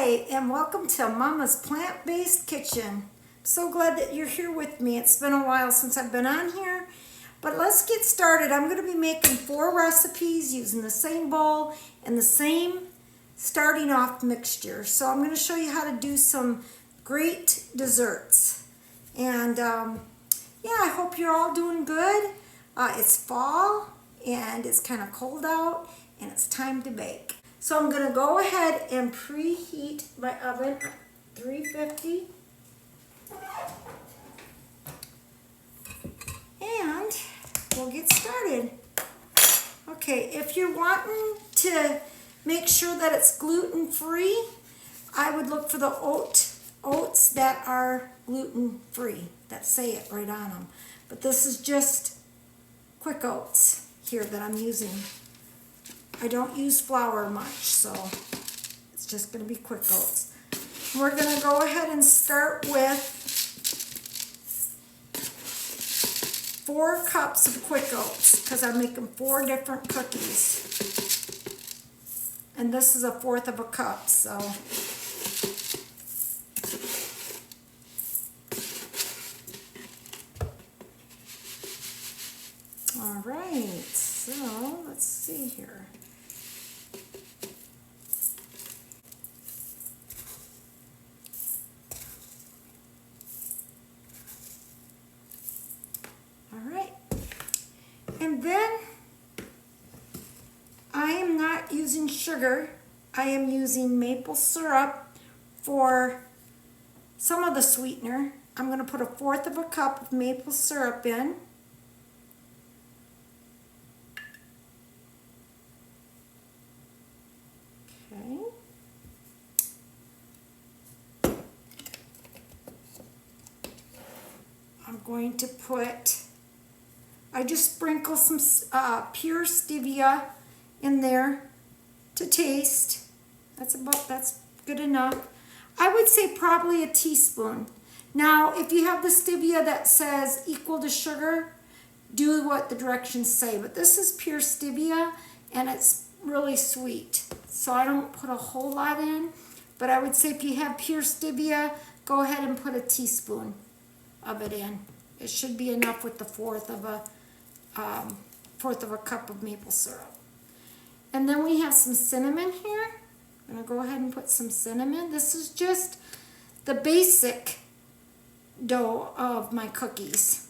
Hi, and welcome to Mama's Plant-Based Kitchen. So glad that you're here with me. It's been a while since I've been on here, but let's get started. I'm going to be making 4 recipes using the same bowl and the same starting off mixture. So I'm going to show you how to do some great desserts. And yeah, I hope you're all doing good. It's fall and it's kind of cold out and it's time to bake. So I'm going to go ahead and preheat my oven at 350. And we'll get started. Okay, if you're wanting to make sure that it's gluten-free, I would look for the oats that are gluten-free, that say it right on them. But this is just quick oats here that I'm using. I don't use flour much, so it's just going to be quick oats. We're going to go ahead and start with 4 cups of quick oats because I'm making 4 different cookies. And this is 1/4 of a cup, so. All right, so let's see here. And then I am not using sugar. I am using maple syrup for some of the sweetener. I'm going to put 1/4 of a cup of maple syrup in. Okay. I'm going to put, I just sprinkle some pure stevia in there to taste. That's good enough. I would say probably a teaspoon. Now, if you have the stevia that says equal to sugar, do what the directions say. But this is pure stevia, and it's really sweet. So I don't put a whole lot in. But I would say if you have pure stevia, go ahead and put a teaspoon of it in. It should be enough with the 1/4 of a cup of maple syrup. And then we have some cinnamon here. I'm going to go ahead and put some cinnamon. This is just the basic dough of my cookies.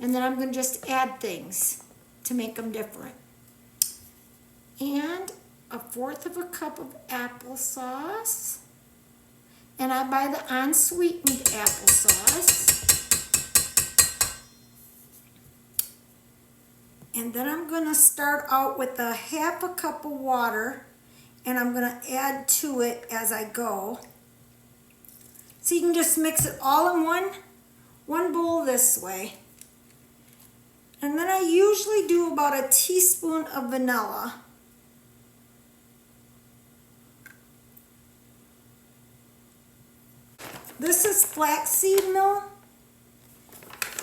And then I'm going to just add things to make them different. And 1/4 of a cup of applesauce. And I buy the unsweetened applesauce. And then I'm going to start out with 1/2 cup of water, and I'm going to add to it as I go. So you can just mix it all in one bowl this way. And then I usually do about a teaspoon of vanilla. This is flaxseed milk,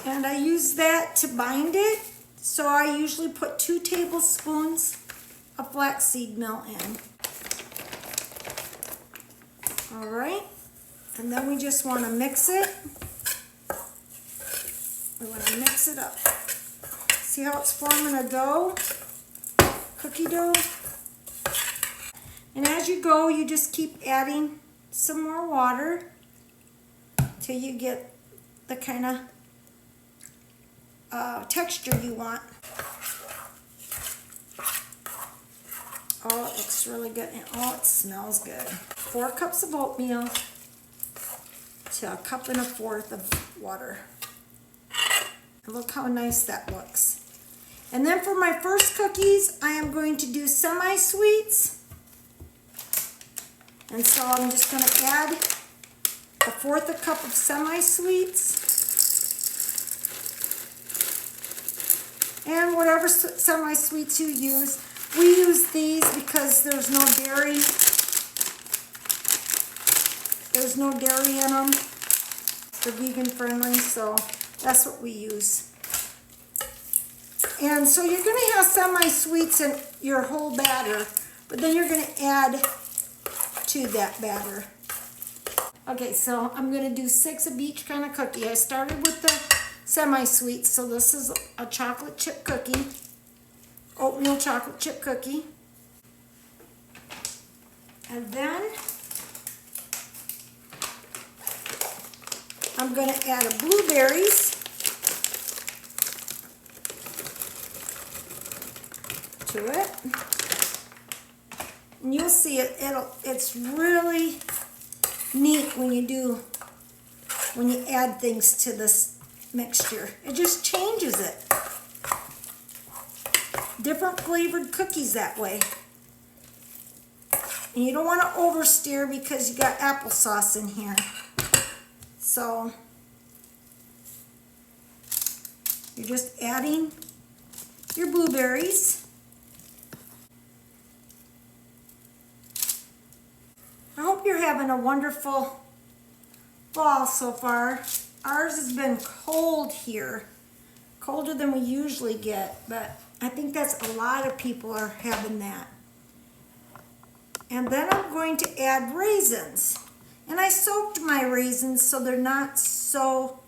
and I use that to bind it. So I usually put 2 tablespoons of flaxseed milk in. All right, and then we just want to mix it. We want to mix it up. See how it's forming a dough, cookie dough? And as you go, you just keep adding some more water till you get the kind of texture you want. Oh, it looks really good, and oh, it smells good. 4 cups of oatmeal to 1.25 cups of water. And look how nice that looks. And then for my first cookies, I am going to do semi-sweets. And so I'm just going to add 1/4 cup of semi-sweets. And whatever semi-sweets you use. We use these because there's no dairy. There's no dairy in them. They're vegan friendly, so that's what we use. And so you're going to have semi-sweets in your whole batter, but then you're going to add to that batter. Okay, so I'm going to do 6 of each kind of cookie. I started with the semi-sweet, so this is a chocolate chip cookie, oatmeal chocolate chip cookie. And then I'm going to add blueberries to it. And you'll see it's really neat when you add things to this mixture. It just changes it. Different flavored cookies that way. And you don't want to oversteer because you got applesauce in here. So you're just adding your blueberries. I hope you're having a wonderful fall so far. Ours has been cold here, colder than we usually get, but I think that's a lot of people are having that. And then I'm going to add raisins. And I soaked my raisins so they're not so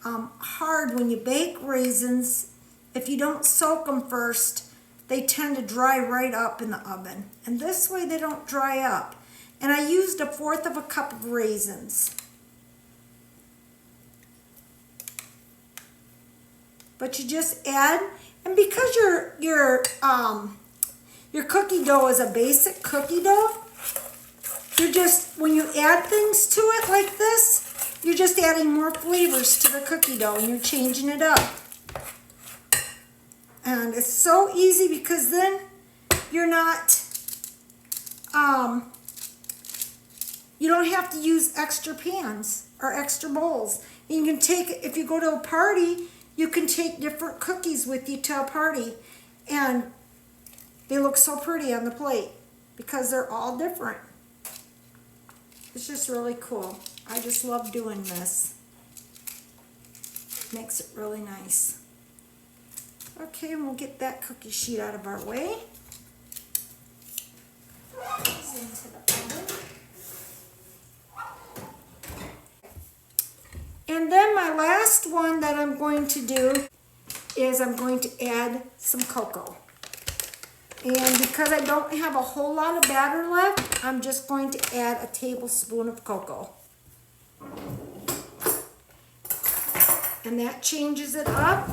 hard when you bake raisins. If you don't soak them first, they tend to dry right up in the oven. And this way they don't dry up. And I used 1/4 cup of raisins. But you just add, and because your cookie dough is a basic cookie dough, you're just, when you add things to it like this, you're just adding more flavors to the cookie dough and you're changing it up. And it's so easy because then you're not, you don't have to use extra pans or extra bowls. And you can take, if you go to a party, you can take different cookies with you to a party and they look so pretty on the plate because they're all different. It's just really cool. I just love doing this. Makes it really nice. Okay, and we'll get that cookie sheet out of our way. Into the oven. And then my last one that I'm going to do is I'm going to add some cocoa. And because I don't have a whole lot of batter left, I'm just going to add 1 tablespoon of cocoa. And that changes it up.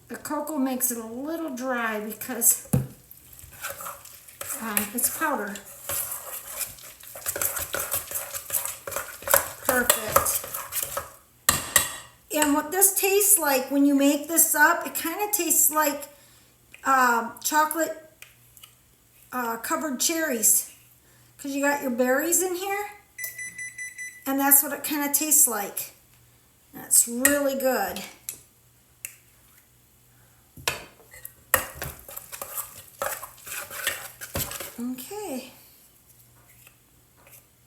The cocoa makes it a little dry because it's powder. Perfect. And what this tastes like when you make this up, it kind of tastes like chocolate covered cherries, because you got your berries in here, and that's what it kind of tastes like. That's really good. Okay,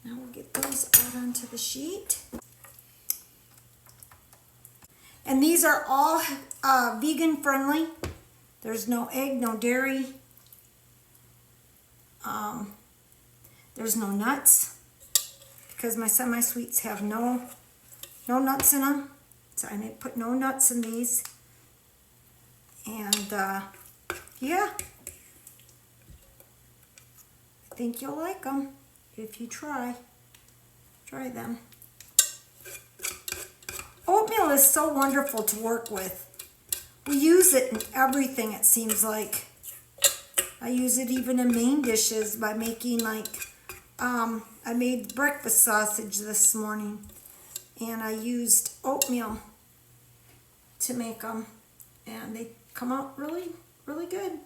now we'll get those out onto the sheet. And these are all vegan friendly. There's no egg, no dairy. There's no nuts because my semi-sweets have no nuts in them. So I didn't put no nuts in these. And yeah. I think you'll like them if you try them. Oatmeal is so wonderful to work with. We use it in everything, it seems like. I use it even in main dishes by making I made breakfast sausage this morning and I used oatmeal to make them and they come out really, really good.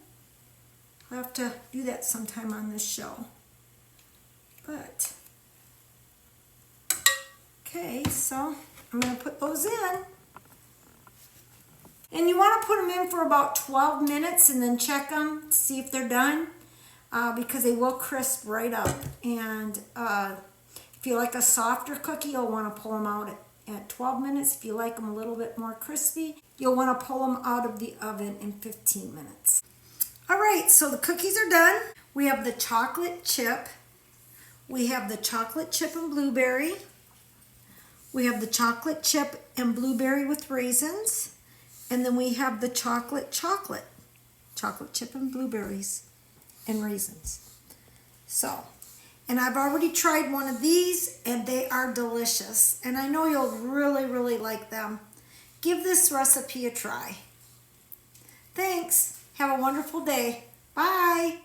I'll have to do that sometime on this show. But, okay, so I'm going to put those in. And you want to put them in for about 12 minutes and then check them to see if they're done, because they will crisp right up. And if you like a softer cookie, you'll want to pull them out at 12 minutes. If you like them a little bit more crispy, you'll want to pull them out of the oven in 15 minutes. All right, so the cookies are done. We have the chocolate chip. We have the chocolate chip and blueberry. We have the chocolate chip and blueberry with raisins. And then we have the chocolate chip and blueberries and raisins. So, and I've already tried one of these and they are delicious. And I know you'll really, really like them. Give this recipe a try. Thanks. Have a wonderful day. Bye.